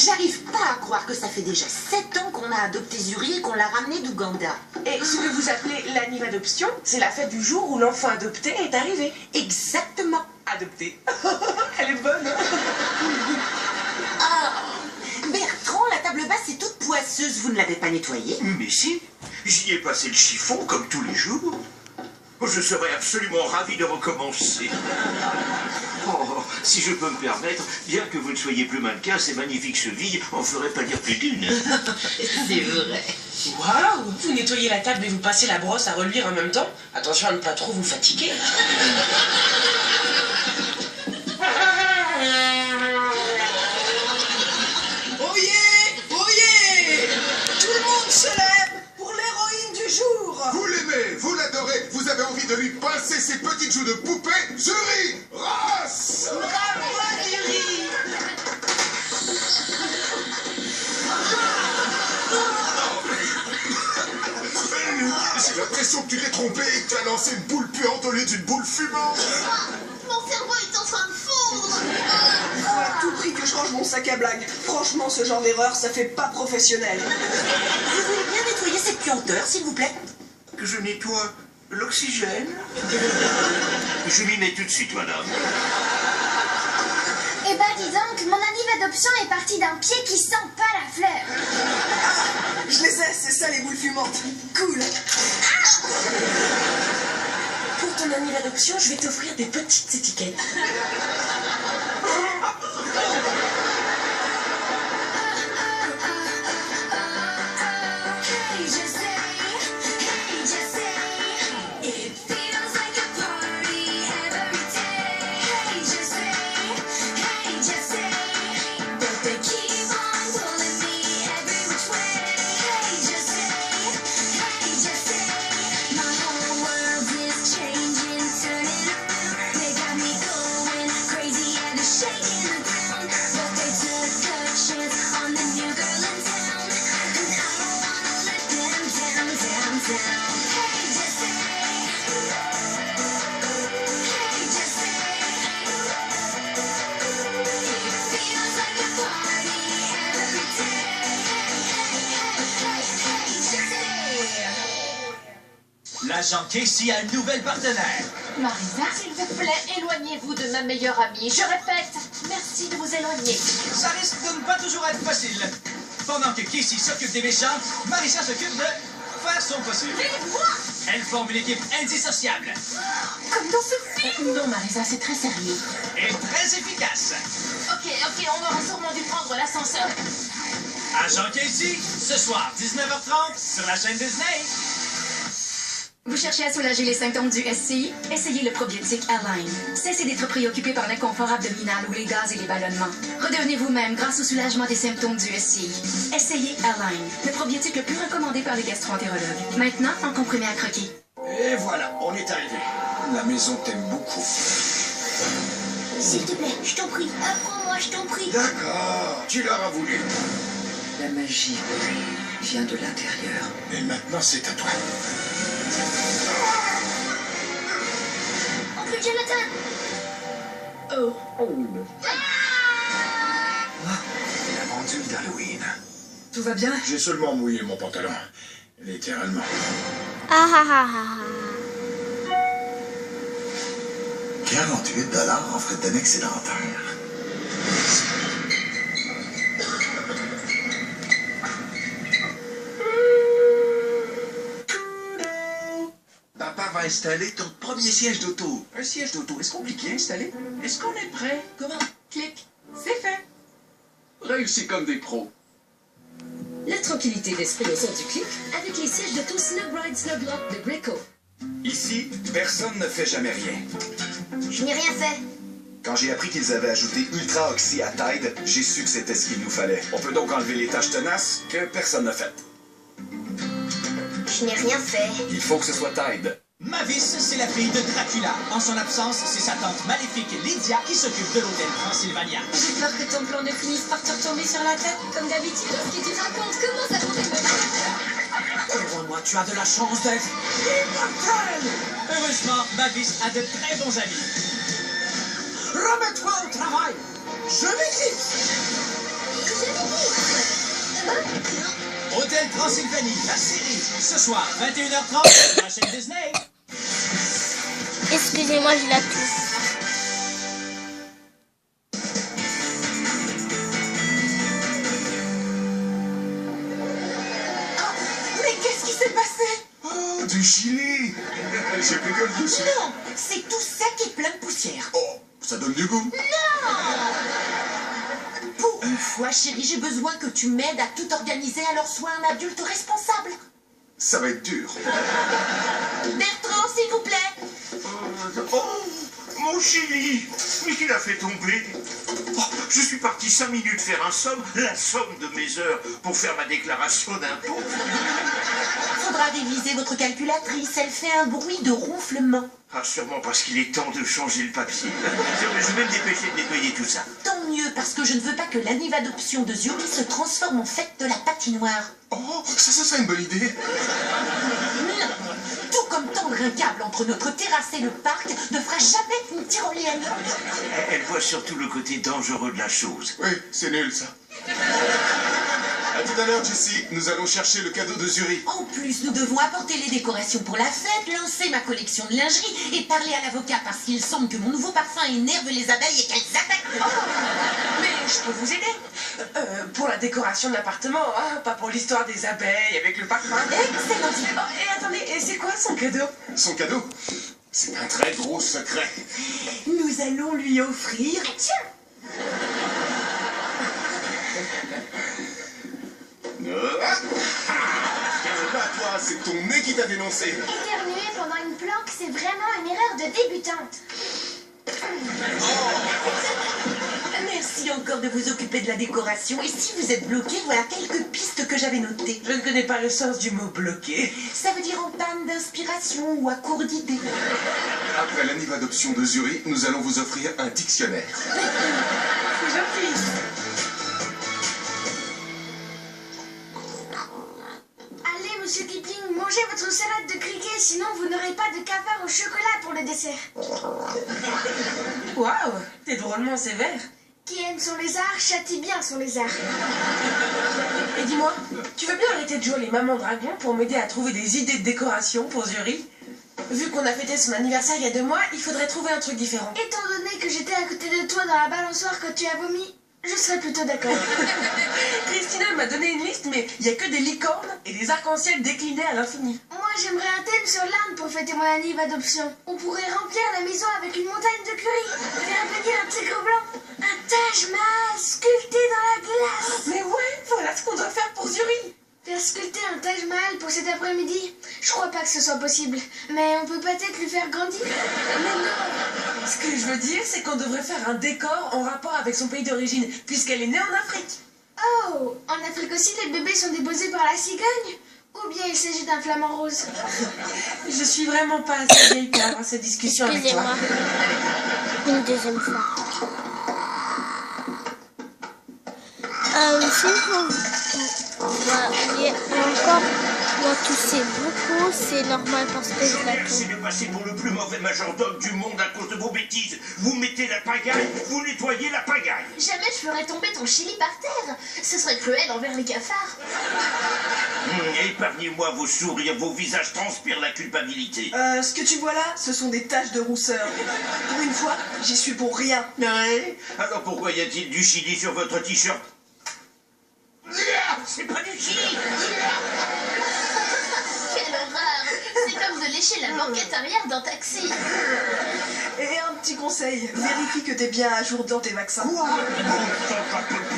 J'arrive pas à croire que ça fait déjà 7 ans qu'on a adopté Zuri et qu'on l'a ramené d'Ouganda. Et ce que vous appelez l'anniv adoption, c'est la fête du jour où l'enfant adopté est arrivé. Exactement. Adopté. Elle est bonne. Ah, Bertrand, la table basse est toute poisseuse. Vous ne l'avez pas nettoyée? Mais si, j'y ai passé le chiffon comme tous les jours. Je serais absolument ravi de recommencer. Oh, si je peux me permettre, bien que vous ne soyez plus mannequin, ces magnifiques chevilles en feraient pas dire plus d'une. C'est vrai. Waouh! Vous nettoyez la table et vous passez la brosse à reluire en même temps? Attention à ne pas trop vous fatiguer. Oyez! Oyez! Tout le monde se lève pour l'héroïne du jour! Vous l'aimez, vous l'adorez, vous avez envie de lui pincer ses petites joues de poupée. Zuri Ross! Bravo à Zuri! J'ai l'impression que tu t'es trompé et que tu as lancé une boule puante au lieu d'une boule fumante. Mon cerveau est en train de fondre. Il faut à tout prix que je range mon sac à blagues. Franchement, ce genre d'erreur, ça fait pas professionnel. Vous voulez bien nettoyer cette puanteur, s'il vous plaît? Que je nettoie l'oxygène? Je m'y mets tout de suite, madame. Eh ben dis donc, mon anniv adoption est parti d'un pied qui sent pas la fleur. Je les ai, c'est ça les boules fumantes. Cool. Pour ton anniv adoption, je vais t'offrir des petites étiquettes. L'agent Casey a une nouvelle partenaire. Marisa, s'il vous plaît, éloignez-vous de ma meilleure amie. Je répète, merci de vous éloigner. Ça risque de ne pas toujours être facile. Pendant que Casey s'occupe des méchants, Marissa s'occupe de faire son possible. Elle forme une équipe indissociable Comme dans ce film. Non, Marisa, c'est très sérieux. et très efficace. Ok, on aura sûrement dû prendre l'ascenseur. Agent Casey, ce soir, 19h30, sur la chaîne Disney. Vous cherchez à soulager les symptômes du SCI? Essayez le probiotique Align. Cessez d'être préoccupé par l'inconfort abdominal ou les gaz et les ballonnements. Redevenez vous-même grâce au soulagement des symptômes du SCI. Essayez Align, le probiotique le plus recommandé par les gastro-entérologues. Maintenant, en comprimé à croquer. Et voilà, on est arrivé. La maison t'aime beaucoup. S'il te plaît, je t'en prie, apprends-moi, je t'en prie. D'accord, tu l'auras voulu. La magie vient de l'intérieur. Et maintenant, c'est à toi. Oncle Jonathan. Oh. Il a vendu d'Halloween. Tout va bien? J'ai seulement mouillé mon pantalon. Littéralement. Ah ah ah ah. 48 $ en frais d'un excédentaire. Papa va installer ton premier siège d'auto. Un siège d'auto, est-ce compliqué à installer? Est-ce qu'on est prêt? Comment? Clic, c'est fait. Réussi comme des pros. La tranquillité d'esprit au son du clic avec les sièges d'auto Snug Ride Snug Lock de Greco. Ici, personne ne fait jamais rien. Je n'ai rien fait. Quand j'ai appris qu'ils avaient ajouté Ultra Oxy à Tide, j'ai su que c'était ce qu'il nous fallait. On peut donc enlever les taches tenaces que personne n'a faites. Je n'ai rien fait. Il faut que ce soit Tide. Mavis, c'est la fille de Dracula. En son absence, c'est sa tante maléfique Lydia qui s'occupe de l'hôtel Transylvania. J'ai peur que ton plan ne finisse par te retomber sur la tête, comme d'habitude. Ce que tu racontes, comment ça pourrait me... Crois-moi, tu as de la chance d'être immortel. Heureusement, Mavis a de très bons amis. Remets-toi au travail. Je m'éclipse. Hôtel Transylvanie, la série. Ce soir, 21h30, sur la chaîne Disney. Excusez-moi, je la touche. Mais qu'est-ce qui s'est passé? Oh, du Chili. J'ai plus que le dessus. Non, c'est tout ça qui est plein de poussière. Oh, ça donne du goût. Pour une fois, chérie, j'ai besoin que tu m'aides à tout organiser, alors sois un adulte responsable. Ça va être dur. Bertrand, s'il vous plaît. Oh, mon Chili! Mais qui l'a fait tomber? Oh, je suis parti 5 minutes faire un somme, la somme de mes heures, pour faire ma déclaration d'impôt. Faudra réviser votre calculatrice, elle fait un bruit de ronflement. Ah, sûrement parce qu'il est temps de changer le papier. Je vais me dépêcher de nettoyer tout ça. Tant mieux, parce que je ne veux pas que l'anniv adoption de Zuri se transforme en fête de la patinoire. Oh, ça serait une bonne idée. Non. Tout comme tendre un câble entre notre terrasse et le parc ne fera jamais une tyrolienne. Elle voit surtout le côté dangereux de la chose. Oui, c'est nul, ça. À tout à l'heure, Jessie. Nous allons chercher le cadeau de Zuri. En plus, nous devons apporter les décorations pour la fête, lancer ma collection de lingerie et parler à l'avocat parce qu'il semble que mon nouveau parfum énerve les abeilles et qu'elles attaquent. Mais je peux vous aider. Pour la décoration de l'appartement, hein, pas pour l'histoire des abeilles avec le parfum. Excellent. Oh, et attendez, et c'est quoi son cadeau? Son cadeau? C'est un très gros secret. Nous allons lui offrir... Tiens, toi, c'est ton nez qui t'a dénoncé. Éternuer pendant une planque, c'est vraiment une erreur de débutante. Merci encore de vous occuper de la décoration. Et si vous êtes bloqué, voilà quelques pistes que j'avais notées. Je ne connais pas le sens du mot bloqué. Ça veut dire en panne d'inspiration ou à court d'idées. Après l'anniv adoption de Zuri, nous allons vous offrir un dictionnaire. C'est gentil. Allez, monsieur Kipling, mangez votre salade de criquet, sinon vous n'aurez pas de cafard au chocolat pour le dessert. Waouh, t'es drôlement sévère. Qui aime son lézard, châtie bien son lézard. Et dis-moi, tu veux bien arrêter de jouer les mamans dragons pour m'aider à trouver des idées de décoration pour Zuri? Vu qu'on a fêté son anniversaire il y a 2 mois, il faudrait trouver un truc différent. Étant donné que j'étais à côté de toi dans la balançoire quand tu as vomi, je serais plutôt d'accord. Christina m'a donné une liste, mais il n'y a que des licornes et des arcs-en-ciel déclinés à l'infini. Moi, j'aimerais un thème sur l'Inde pour fêter mon anniv adoption. On pourrait remplir la maison avec une montagne de curry, faire venir un tigre blanc, un Taj Mahal sculpté dans la glace. Mais ouais, voilà ce qu'on doit faire pour Zuri. Faire sculpter un Taj Mahal pour cet après-midi, je crois pas que ce soit possible. Mais on peut peut-être lui faire grandir. Mais non. Ce que je veux dire, c'est qu'on devrait faire un décor en rapport avec son pays d'origine, puisqu'elle est née en Afrique. Oh, en Afrique aussi, les bébés sont déposés par la cigogne? Ou bien il s'agit d'un flamant rose? Je suis vraiment pas assez vieille pour avoir cette discussion avec toi. Excusez-moi. Une deuxième fois. Si vous voyez encore moi tousser beaucoup, c'est normal parce que je la tousse. C'est de passer pour le plus mauvais majordome du monde à cause de vos bêtises. Vous mettez la pagaille, vous nettoyez la pagaille. Jamais je ferais tomber ton chili par terre. Ce serait cruel envers les cafards. Épargnez-moi vos sourires, vos visages transpirent la culpabilité. Ce que tu vois là, ce sont des taches de rousseur. Pour une fois, j'y suis pour rien. Ouais. Alors pourquoi y a-t-il du chili sur votre t-shirt? C'est pas du chili. Quelle horreur. C'est comme de lécher la banquette arrière d'un taxi. Et un petit conseil, vérifie que t'es bien à jour dans tes vaccins. Quoi?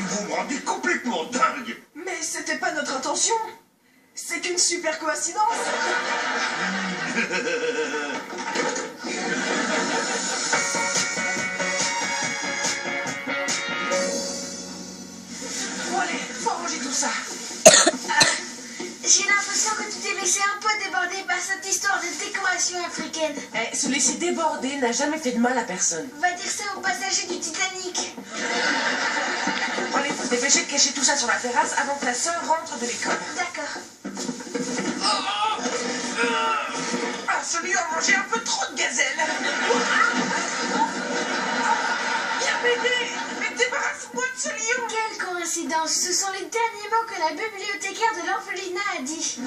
Vous me rendez complètement dingue. Mais c'était pas notre intention. C'est qu'une super coïncidence. Bon allez, faut arranger tout ça. J'ai l'impression que tu t'es laissé un peu déborder par cette histoire de décoration africaine. Se laisser déborder n'a jamais fait de mal à personne. Va dire ça aux passagers du Titanic. Bon allez, faut se dépêcher de cacher tout ça sur la terrasse avant que la sœur rentre de l'école. D'accord. Ah, celui-là a mangé un peu trop de gazelle. Viens m'aider. Mais débarrasse-moi de ce lion. Quelle coïncidence! Ce sont les derniers mots que la bibliothécaire de l'orphelinat a dit.